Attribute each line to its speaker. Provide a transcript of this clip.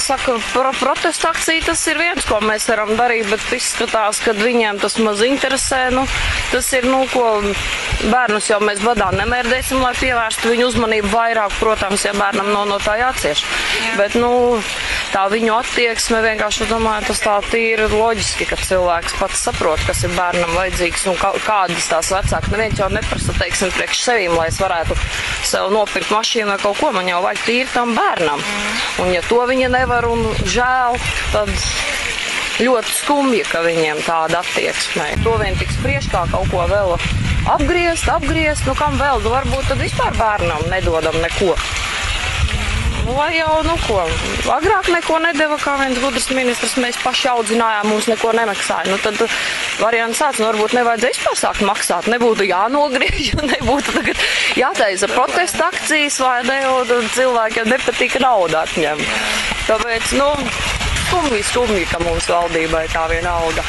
Speaker 1: saka, protesta akcija tas ir viens, ko mēs varam darīt, bet izskatās, ka viņiem tas maz interesē. Tas ir, ko bērnus jau mēs badā nemērdēsim, lai pievērstu viņu uzmanību vairāk. Protams, ja bērnam no tā jācieš. Bet, tā viņu attieksme vienkārši, domāju, tas tā tīri loģiski, ka cilvēks pats saprot, kas ir bērnam vajadzīgs un kādas tās vecāki. Neviens jau neprasa, teiksim, priekš sevīm, lai es varētu sev nopirkt mašīnu vai kaut ko, man jau vajag tīri tam bērnam. Un ja to viņa nevar un žēl, tad ļoti skumji, ka viņiem tāda attieksme. To vien tik spriež kā kaut ko vēl apgriezt, kam vēl, varbūt tad vispār bērnam nedodam neko. Vai jau, agrāk neko nedeva, kā viens gudrs ministrs, mēs paši audzinājām, mums neko nemaksāja. Tad variants tāds, varbūt nevajadzēja vispār sākt maksāt, nebūtu jānogriež, nebūtu tagad jātaisa protesta akcijas, vai ne, un cilvēkiem nepatīk naudu atņem. Tāpēc, skumji, ka mums valdībai tā vienalga.